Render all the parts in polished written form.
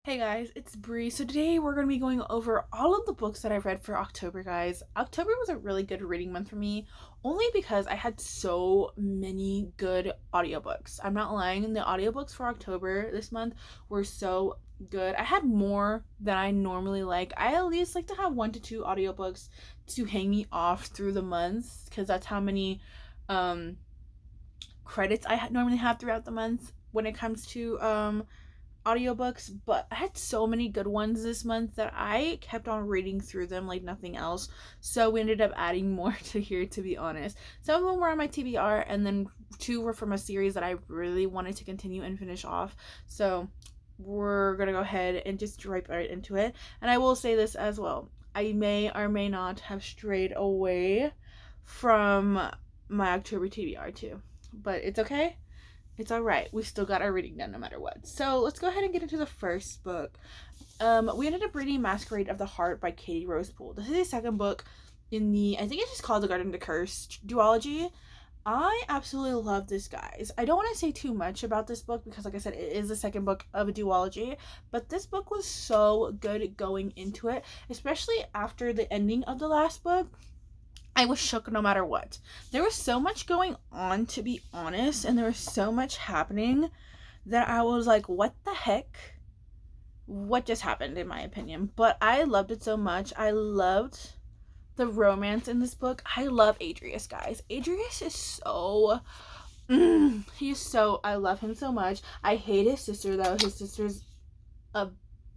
Hey guys, it's Bree. So today we're going to be going over all of the books that I've read for October, guys. October was a really good reading month for me, only because I had so many good audiobooks. I'm not lying, the audiobooks for October this month were so good. I had more than I normally like. I at least like to have 1 to 2 audiobooks to hang me off through the month because that's how many um credits I normally have throughout the month when it comes to audiobooks, but I had so many good ones this month that I kept on reading through them like nothing else. So we ended up adding more to here, to be honest. Some of them were on my TBR, and then 2 were from a series that I really wanted to continue and finish off. So we're gonna go ahead and just jump right into it. And I will say this as well, I may or may not have strayed away from my October TBR too, but it's okay. It's all right. We still got our reading done no matter what. So let's go ahead and get into the first book. We ended up reading Masquerade of the Heart by Katie Rose Poole. This is the second book in the, I think it's just called the Garden of the Cursed duology. I absolutely love this, guys. I don't want to say too much about this book because, like I said, it is the second book of a duology, but this book was so good going into it, especially after the ending of the last book. I was shook no matter what. There was so much going on, to be honest, and there was so much happening that I was like, what the heck? What just happened, in my opinion? But I loved it so much. I loved the romance in this book. I love Adrius, guys. Adrius is so. I love him so much. I hate his sister, though. His sister's a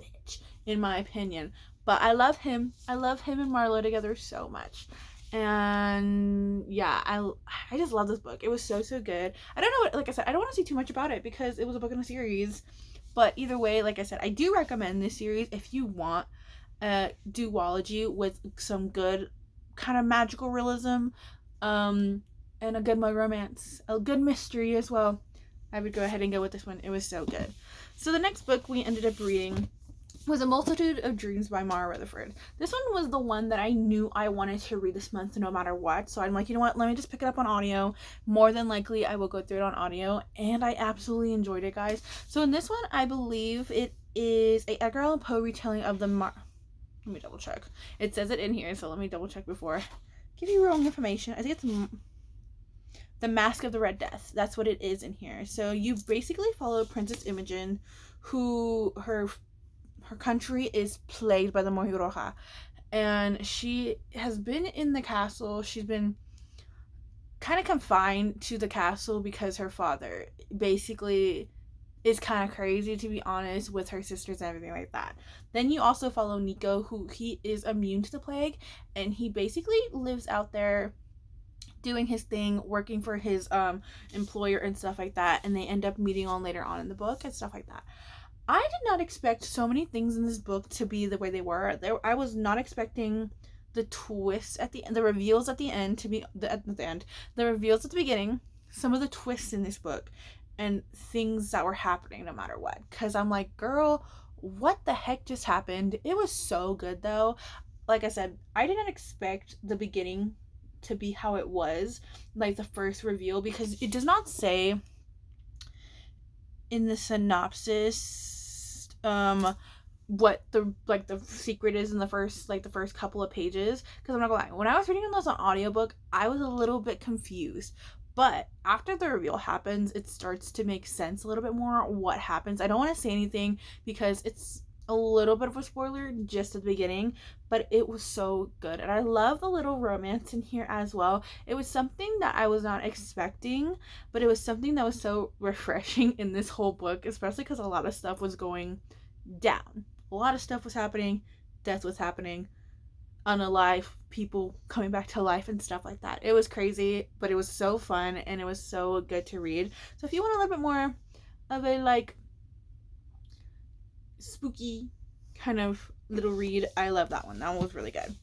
bitch, in my opinion. But I love him. I love him and Marlo together so much. And yeah, I just love this book. It was so good. I don't know, like I said, I don't want to say too much about it because it was a book in a series, but either way, like I said, I do recommend this series if you want a duology with some good kind of magical realism, and a good romance, a good mystery as well. I would go ahead and go with this one. It was so good. So the next book we ended up reading was A Multitude of Dreams by Mara Rutherford. This one was the one that I knew I wanted to read this month no matter what. So I'm like, you know what? Let me just pick it up on audio. More than likely, I will go through it on audio. And I absolutely enjoyed it, guys. So in this one, I believe it is a Edgar Allan Poe retelling of the Let me double check. It says it in here, so let me double check before I give you wrong information. I think it's The Mask of the Red Death. That's what it is in here. So you basically follow Princess Imogen, who her country is plagued by the Mohi Roja, and she has been in the castle. She's been kind of confined to the castle because her father basically is kind of crazy, to be honest, with her sisters and everything like that. Then you also follow Nico, who he is immune to the plague, and he basically lives out there doing his thing, working for his employer and stuff like that, and they end up meeting on later on in the book and stuff like that. I did not expect so many things in this book to be the way they were. I was not expecting the twists at the end, the reveals at the end to be at the end, the reveals at the beginning, some of the twists in this book, and things that were happening no matter what. Because I'm like, girl, what the heck just happened? It was so good though. Like I said, I didn't expect the beginning to be how it was, like the first reveal, because it does not say in the synopsis what the secret is in the first couple of pages, because I'm not gonna lie, when I was reading those on audiobook I was a little bit confused, but after the reveal happens it starts to make sense a little bit more what happens. I don't want to say anything because it's a little bit of a spoiler just at the beginning, but it was so good. And I love the little romance in here as well. It was something that I was not expecting, but it was something that was so refreshing in this whole book, especially because a lot of stuff was going down. A lot of stuff was happening, death was happening, unalive people coming back to life and stuff like that. It was crazy, but it was so fun and it was so good to read. So if you want a little bit more of a like spooky kind of little read, I love that one. That one was really good.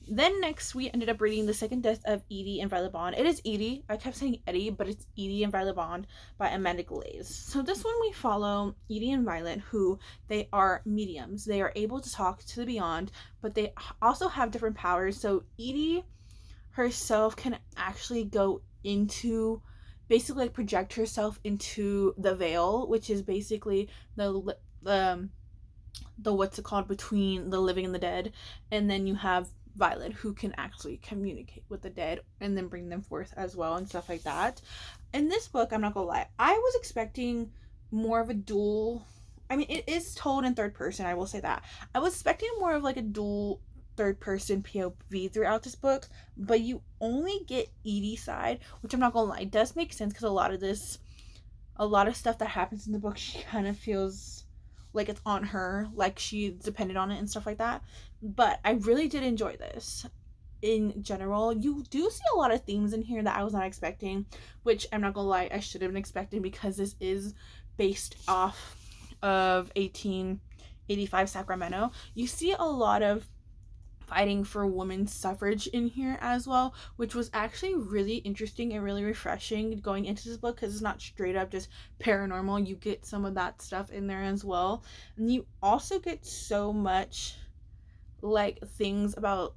Then next we ended up reading The Second Death of Edie and Violet Bond. It is Edie. I kept saying Eddie, but it's Edie and Violet Bond by Amanda Glaze. So this one we follow Edie and Violet, who they are mediums. They are able to talk to the beyond, but they also have different powers. So Edie herself can actually go into, basically like project herself into the veil, which is basically the what's it called, between the living and the dead. And then you have Violet, who can actually communicate with the dead and then bring them forth as well and stuff like that. In this book, I'm not gonna lie, I was expecting more of a dual. I mean, it is told in third person, I will say that. I was expecting more of like a dual third person POV throughout this book, but you only get Edie's side, which I'm not gonna lie, does make sense, because a lot of stuff that happens in the book, she kind of feels like it's on her, like she depended on it and stuff like that. But I really did enjoy this. In general, you do see a lot of themes in here that I was not expecting, which I'm not gonna lie, I should have been expecting, because this is based off of 1885 Sacramento. You see a lot of fighting for women's suffrage in here as well, which was actually really interesting and really refreshing going into this book, because it's not straight up just paranormal. You get some of that stuff in there as well, and you also get so much like things about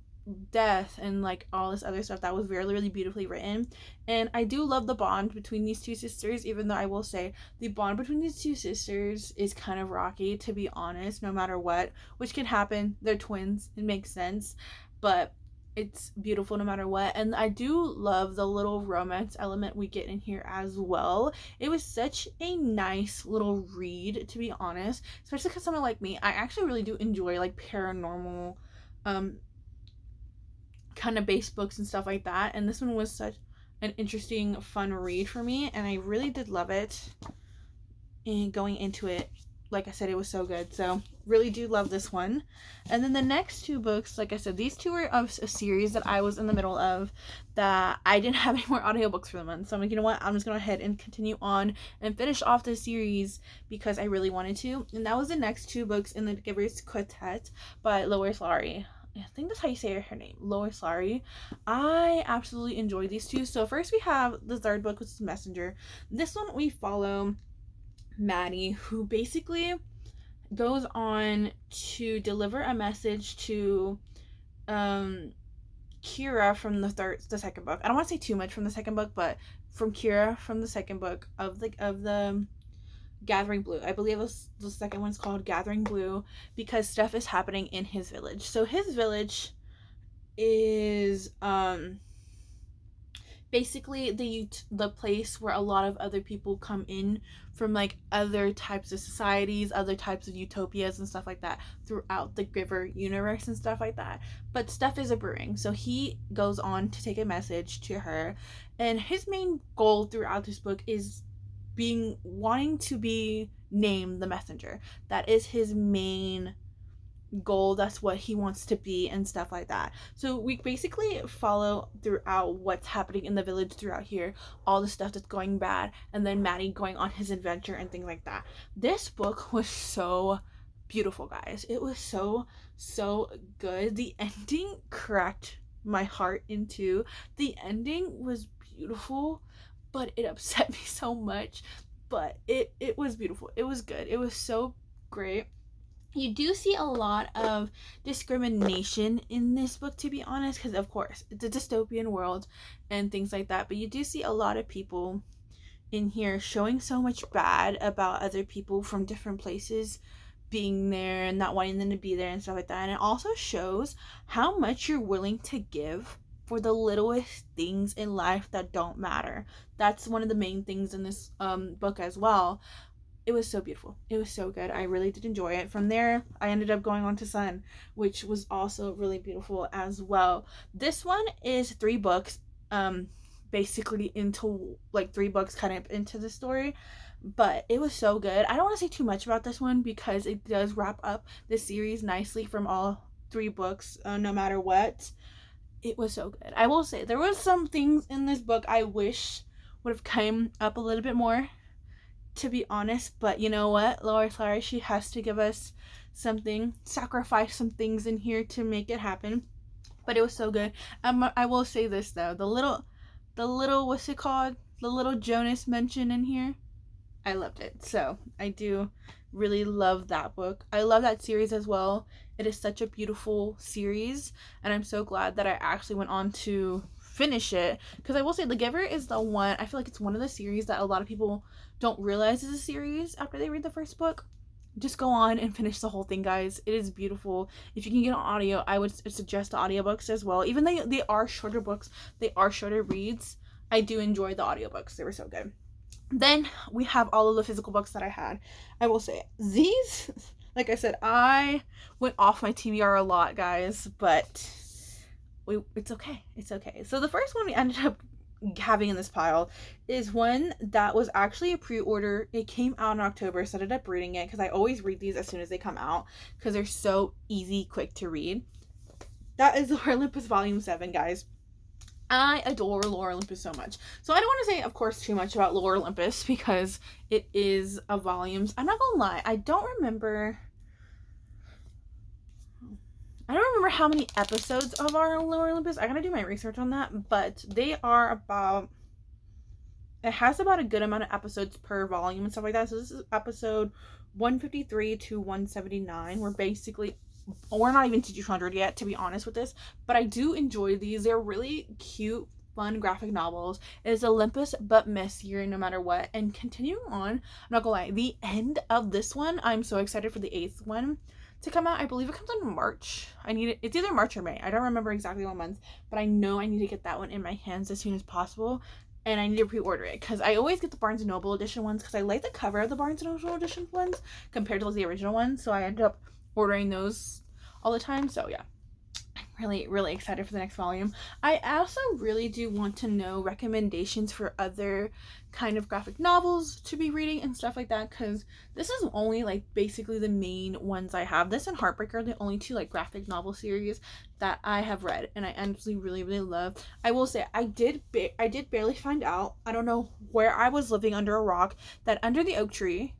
death and like all this other stuff that was really, really beautifully written. And I do love the bond between these two sisters, even though I will say the bond between these two sisters is kind of rocky, to be honest, no matter what, which can happen. They're twins, it makes sense, but it's beautiful no matter what. And I do love the little romance element we get in here as well. It was such a nice little read, to be honest, especially because someone like me, I actually really do enjoy like paranormal kind of base books and stuff like that, and this one was such an interesting, fun read for me, and I really did love it. And going into it, like I said, it was so good, so really do love this one. And then the next two books, like I said, these two were of a series that I was in the middle of that I didn't have any more audiobooks for the month, so I'm like, you know what, I'm just gonna go ahead and continue on and finish off this series because I really wanted to. And that was the next two books in the Givers Quartet by Lois Lowry. I think that's how you say her name, Lois Lowry. I absolutely enjoyed these two. So first we have the third book, which is Messenger. This one we follow Maddie, who basically goes on to deliver a message to Kira from the second book. I don't want to say too much from the second book, but from Kira from the second book of the Gathering Blue. I believe the second one's called Gathering Blue, because stuff is happening in his village. So his village is basically the place where a lot of other people come in from like other types of societies, other types of utopias and stuff like that throughout the Giver universe and stuff like that. But stuff is a brewing, so he goes on to take a message to her, and his main goal throughout this book is wanting to be named the messenger. That is his main goal. That's what he wants to be and stuff like that. So we basically follow throughout what's happening in the village throughout here, all the stuff that's going bad, and then Maddie going on his adventure and things like that. This book was so beautiful, guys. It was so good. The ending cracked my heart in two. The ending was beautiful, but it upset me so much. But it was beautiful. It was good. It was so great. You do see a lot of discrimination in this book, to be honest, because of course it's a dystopian world and things like that, but you do see a lot of people in here showing so much bad about other people from different places being there and not wanting them to be there and stuff like that. And it also shows how much you're willing to give for the littlest things in life that don't matter. That's one of the main things in this book as well. It was so beautiful. It was so good. I really did enjoy it. From there, I ended up going on to Sun, which was also really beautiful as well. This one is 3 books, basically into like 3 books kind of into the story, but it was so good. I don't want to say too much about this one because it does wrap up the series nicely from all 3 books, no matter what. It was so good. I will say there was some things in this book I wish would have come up a little bit more, to be honest, but you know what, Lois Lowry, she has to give us something, sacrifice some things in here to make it happen. But it was so good. I will say this though, the little what's it called, the little Jonas mention in here, I loved it. So I do really love that book. I love that series as well. It is such a beautiful series, and I'm so glad that I actually went on to finish it, because I will say The Giver is the one, I feel like it's one of the series that a lot of people don't realize is a series after they read the first book. just go on and finish the whole thing, guys. It is beautiful. If you can get an audio, I would suggest the audiobooks as well. Even though they are shorter books, they are shorter reads, I do enjoy the audiobooks. They were so good. Then we have all of the physical books that I had. I will say, these, like I said, I went off my TBR a lot, guys, but it's okay. It's okay. So the first one we ended up having in this pile is one that was actually a pre-order. It came out in October, so I ended up reading it because I always read these as soon as they come out because they're so easy, quick to read. That is Lore Olympus Volume 7, guys. I adore Lore Olympus so much. So I don't want to say, of course, too much about Lore Olympus because it is a volumes. I'm not gonna lie, I don't remember how many episodes of our Lore Olympus. I gotta do my research on that, but they are about, it has about a good amount of episodes per volume and stuff like that. So this is episode 153 to 179. We're not even to 200 yet, to be honest with this, but I do enjoy these. They're really cute, fun graphic novels. It is Olympus but messier no matter what. And continuing on, I'm not gonna lie, the end of this one, I'm so excited for the 8th one to come out. I believe it comes in March. It's either March or May. I don't remember exactly what month, but I know I need to get that one in my hands as soon as possible. And I need to pre-order it because I always get the Barnes & Noble edition ones because I like the cover of the Barnes & Noble edition ones compared to the original ones. So I end up ordering those all the time. So yeah, I'm really excited for the next volume. I also really do want to know recommendations for other kind of graphic novels to be reading and stuff like that, because this is only like basically the main ones I have. This and Heartbreaker are the only two like graphic novel series that I have read and I honestly really love. I will say I did barely find out, I don't know where I was living under a rock, that Under the Oak Tree,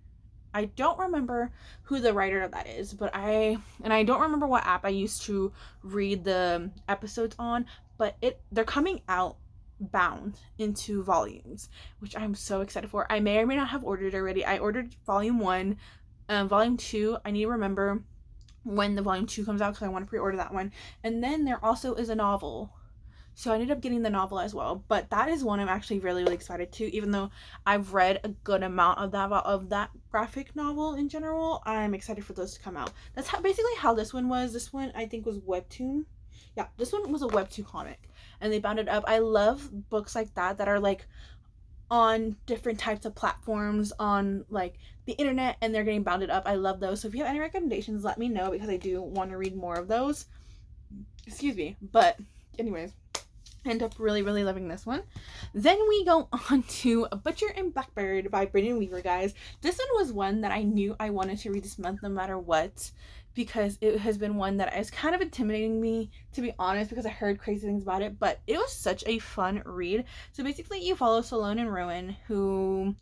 I don't remember who the writer of that is, but I don't remember what app I used to read the episodes on, but they're coming out bound into volumes, which I'm so excited for. I may or may not have ordered already. I ordered volume 1. Volume 2, I need to remember when the volume 2 comes out because I want to pre-order that one. And then there also is a novel. So I ended up getting the novel as well, but that is one I'm actually really excited to. Even though I've read a good amount of that graphic novel in general, I'm excited for those to come out. That's basically how this one was. This one I think was webtoon. Yeah, this one was a webtoon comic, and they bound it up. I love books like that are like on different types of platforms on like the internet, and they're getting bounded up. I love those. So if you have any recommendations, let me know because I do want to read more of those. Excuse me, but anyways. End up really loving this one. Then we go on to Butcher and Blackbird by Brandon Weaver, guys. This one was one that I knew I wanted to read this month no matter what, because it has been one that is kind of intimidating me, to be honest, because I heard crazy things about it, but it was such a fun read. So basically you follow Salome and Rowan, who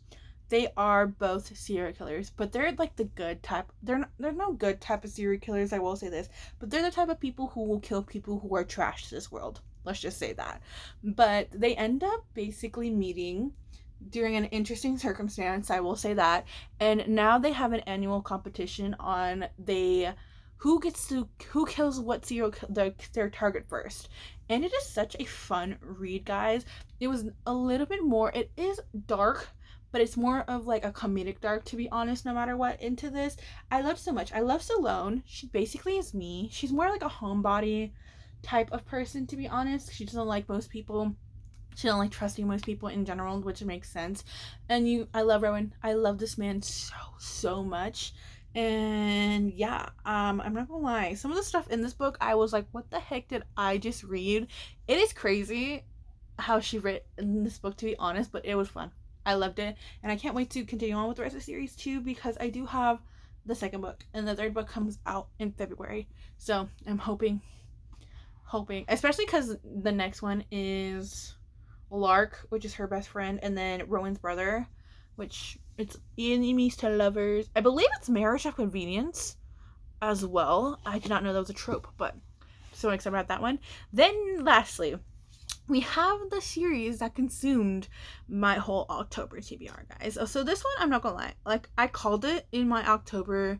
they are both serial killers, but they're like the good type. They're no good type of serial killers, I will say this, but they're the type of people who will kill people who are trash to this world. Let's just say that. But they end up basically meeting during an interesting circumstance, I will say that. And now they have an annual competition on who kills what their target first. And it is such a fun read, guys. It was a little bit more, it is dark, but it's more of like a comedic dark, to be honest, no matter what, into this. I love so much. I love Salome. She basically is me. She's more like a homebody type of person, to be honest. She doesn't like most people. She doesn't like trusting most people in general, which makes sense. And I love Rowan. I love this man so much. And yeah, I'm not gonna lie, some of the stuff in this book I was like, what the heck did I just read? It is crazy how she read in this book, to be honest, but it was fun. I loved it, and I can't wait to continue on with the rest of the series too, because I do have the second book and the third book comes out in February. So I'm hoping, especially because the next one is Lark, which is her best friend, and then Rowan's brother, which it's enemies to lovers. I believe it's marriage of convenience as well. I did not know that was a trope, but I'm so excited about that one. Then lastly, we have the series that consumed my whole October TBR, guys. So this one, I'm not gonna lie, like I called it in my October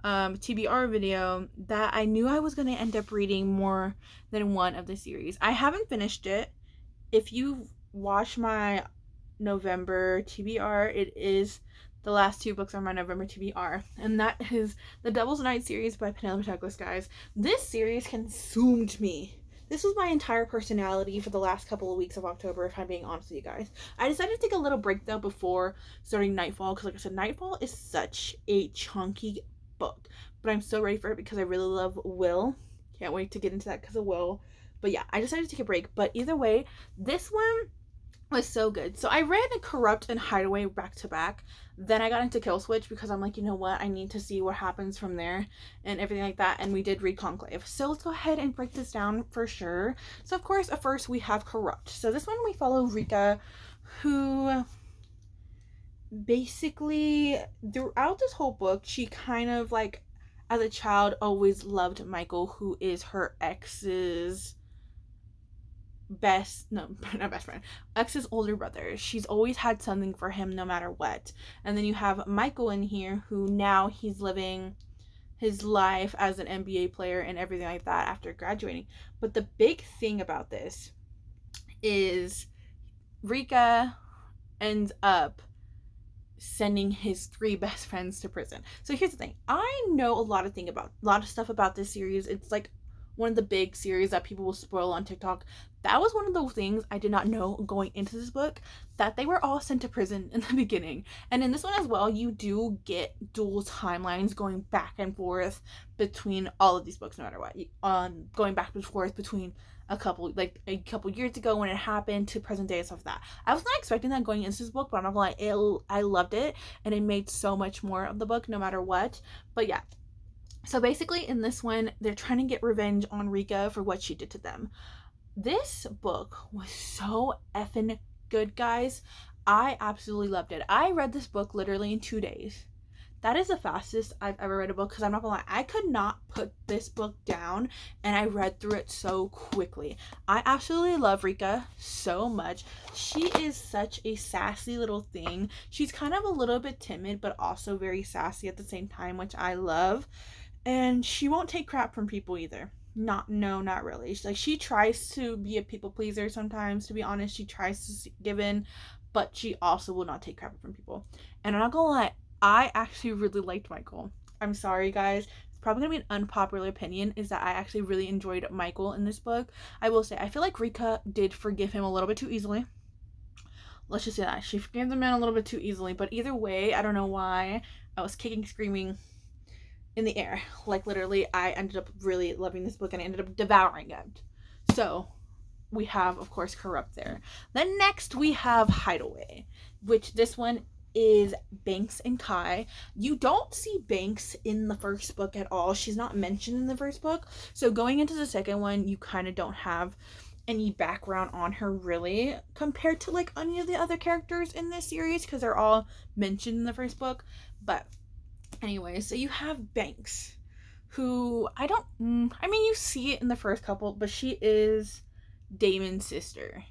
TBR video that I knew I was going to end up reading more than one of the series. I haven't finished it. If you watch my November TBR, it is The last 2 books are my November TBR, and that is the Devil's Night series by Penelope Douglas, guys. This series consumed me. This was my entire personality for the last couple of weeks of October, if I'm being honest with you guys. I decided to take a little break, though, before starting Nightfall, because like I said, Nightfall is such a chunky book, but I'm so ready for it because I really love Will. Can't wait to get into that because of Will. But yeah, I decided to take a break, but either way, this one was so good. So I read Corrupt and Hideaway back to back. Then I got into Killswitch because I'm like, you know what? I need to see what happens from there and everything like that. And we did read Conclave. So let's go ahead and break this down for sure. So of course, at first we have Corrupt. So this one we follow Rika, who basically throughout this whole book, she kind of like, as a child, always loved Michael, who is her ex's ex's older brother. She's always had something for him no matter what. And then you have Michael in here, who now he's living his life as an NBA player and everything like that after graduating. But the big thing about this is Rika ends up sending his 3 best friends to prison. So here's the thing. I know a lot of stuff about this series. It's like one of the big series that people will spoil on TikTok. That was one of those things I did not know going into this book, that they were all sent to prison in the beginning. And in this one as well, you do get dual timelines going back and forth between all of these books, no matter what. Going back and forth between a couple years ago when it happened to present day and stuff like that. I was not expecting that going into this book, but I'm not gonna lie, I loved it, and it made so much more of the book no matter what. But yeah. So basically in this one, they're trying to get revenge on Rika for what she did to them. This book was so effing good, guys. I absolutely loved it. I read this book literally in 2 days. That is the fastest I've ever read a book, because I'm not gonna lie, I could not put this book down, and I read through it so quickly. I absolutely love Rika so much. She is such a sassy little thing. She's kind of a little bit timid, but also very sassy at the same time, which I love. And she won't take crap from people either. Not really. She tries to be a people pleaser sometimes, to be honest. She tries to give in, but she also will not take crap from people. And I'm not gonna lie, I actually really liked Michael. I'm sorry, guys. It's probably gonna be an unpopular opinion, is that I actually really enjoyed Michael in this book. I will say, I feel like Rika did forgive him a little bit too easily. Let's just say that. She forgave the man a little bit too easily, but either way, I don't know why. I was kicking, screaming in the air. Like, literally, I ended up really loving this book, and I ended up devouring it. So we have, of course, Corrupt there. Then next we have Hideaway, which this one is Banks and Kai. You don't see Banks in the first book at all. She's not mentioned in the first book. So going into the second one, you kind of don't have any background on her really, compared to like any of the other characters in this series, because they're all mentioned in the first book. But anyway, so you have Banks, who you see it in the first couple, but she is Damon's sister.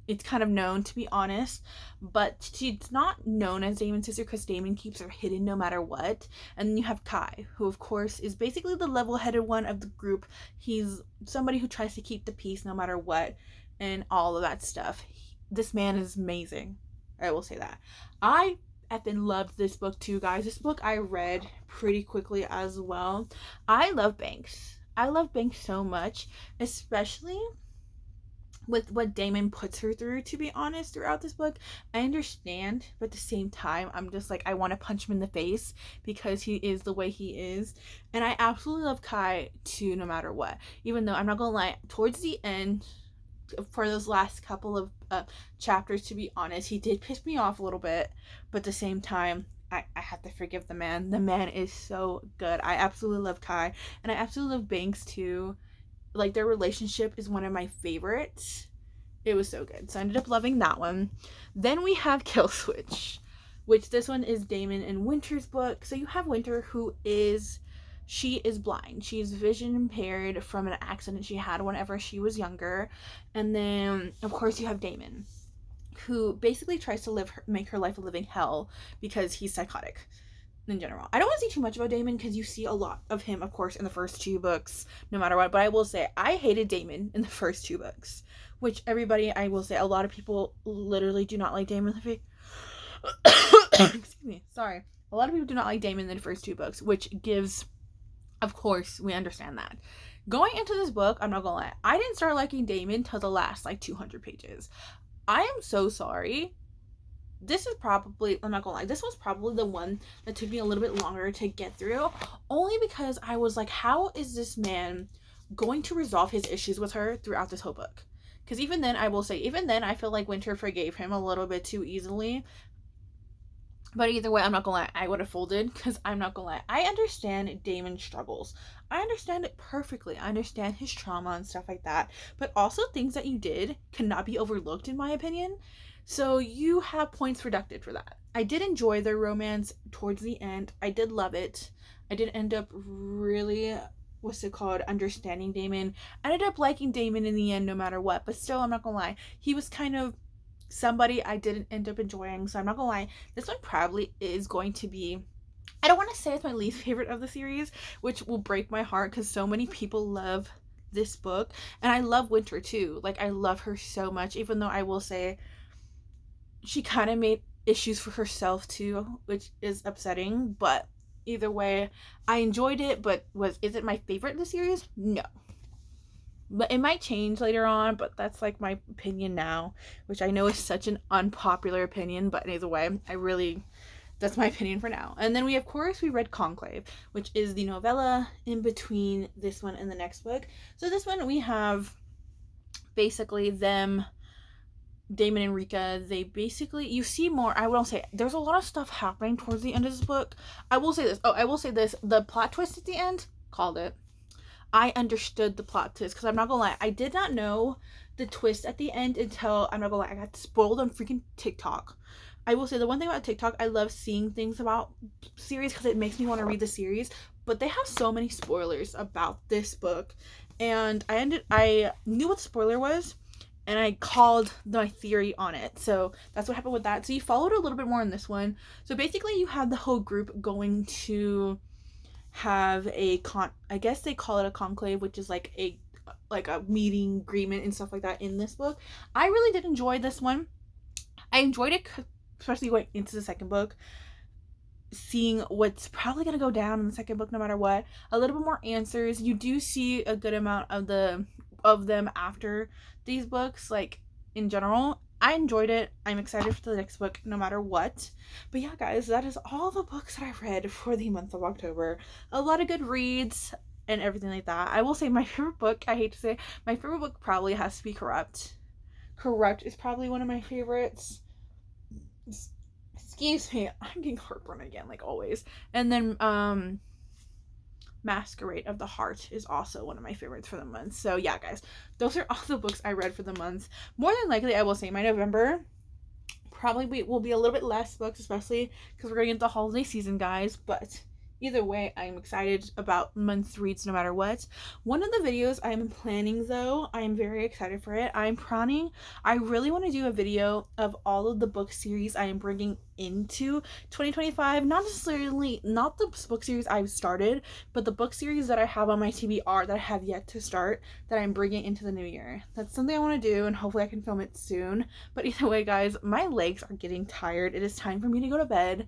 It's kind of known, to be honest, but she's not known as Damon's sister because Damon keeps her hidden no matter what. And then you have Kai, who of course is basically the level-headed one of the group. He's somebody who tries to keep the peace no matter what and all of that stuff. This man is amazing. I will say that. I effing loved this book too, guys. This book I read pretty quickly as well. I love Banks. I love Banks so much, especially with what Damon puts her through, to be honest, throughout this book. I understand, but at the same time, I'm just like, I want to punch him in the face because he is the way he is. And I absolutely love Kai too, no matter what. Even though, I'm not gonna lie, towards the end, for those last couple of chapters, to be honest, he did piss me off a little bit, but at the same time, I have to forgive the man. The man is so good. I absolutely love Kai, and I absolutely love Banks too. Like, their relationship is one of my favorites. It was so good. So I ended up loving that one. Then we have Killswitch, which this one is Damon and Winter's book. So you have Winter, she is blind. She's vision impaired from an accident she had whenever she was younger. And then, of course, you have Damon, who basically tries to make her life a living hell because he's psychotic in general. I don't want to say too much about Damon because you see a lot of him, of course, in the first 2 books, no matter what. But I will say, I hated Damon in the first 2 books, which I will say, a lot of people literally do not like Damon. excuse me, sorry. A lot of people do not like Damon in the first 2 books, which gives, of course, we understand that. Going into this book, I'm not gonna lie, I didn't start liking Damon till the last like 200 pages. I am so sorry. This is probably, I'm not gonna lie, this was probably the one that took me a little bit longer to get through, only because I was like, how is this man going to resolve his issues with her throughout this whole book? Because even then, I will say, even then, I feel like Winter forgave him a little bit too easily. But either way, I'm not gonna lie, I would have folded, because I'm not gonna lie, I understand Damon's struggles. I understand it perfectly. I understand his trauma and stuff like that. But also, things that you did cannot be overlooked, in my opinion. So you have points deducted for that. I did enjoy their romance towards the end. I did love it. I did end up really, what's it called, understanding Damon. I ended up liking Damon in the end no matter what. But still, I'm not gonna lie, he was kind of somebody I didn't end up enjoying. So I'm not gonna lie, this one probably is going to be, I don't want to say it's my least favorite of the series, which will break my heart because so many people love this book. And I love Winter too. Like, I love her so much, even though I will say she kind of made issues for herself too, which is upsetting. But either way, I enjoyed it. But is it my favorite in the series? No. But it might change later on, but that's like my opinion now, which I know is such an unpopular opinion, but either way, that's my opinion for now. And then we, of course, we read Conclave, which is the novella in between this one and the next book. So this one we have basically them, Damon and Rika, they basically, you see more, I won't say, there's a lot of stuff happening towards the end of this book. I will say this, the plot twist at the end, called it. I understood the plot twist, because I'm not gonna lie, I did not know the twist at the end until, I'm not gonna lie, I got spoiled on freaking TikTok. I will say the one thing about TikTok, I love seeing things about series because it makes me want to read the series, but they have so many spoilers about this book, and I knew what the spoiler was, and I called my theory on it. So that's what happened with that. So you followed a little bit more in this one. So basically you have the whole group going to have I guess they call it a conclave, which is like a meeting agreement and stuff like that in this book. I really did enjoy this one. I enjoyed it, especially going into the second book, seeing what's probably going to go down in the second book no matter what. A little bit more answers. You do see a good amount of them after these books, like in general. I enjoyed it. I'm excited for the next book no matter what. But yeah, guys, that is all the books that I've read for the month of October. A lot of good reads and everything like that. I will say my favorite book, I hate to say, my favorite book probably has to be Corrupt. Corrupt is probably one of my favorites. Excuse me, I'm getting heartburn again, like always. And then Masquerade of the Heart is also one of my favorites for the month. So yeah, guys, those are all the books I read for the month. More than likely, I will say my November probably will be a little bit less books, especially because we're going into the holiday season, guys. But either way, I'm excited about month reads no matter what. One of the videos I'm planning, though, I'm very excited for it. I really want to do a video of all of the book series I am bringing into 2025. Not necessarily, not the book series I've started, but the book series that I have on my TBR that I have yet to start, that I'm bringing into the new year. That's something I want to do, and hopefully I can film it soon. But either way, guys, my legs are getting tired. It is time for me to go to bed.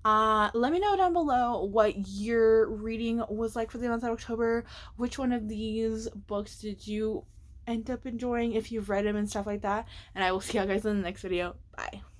Let me know down below what your reading was like for the month of October. Which one of these books did you end up enjoying if you've read them and stuff like that? And I will see you guys in the next video. Bye.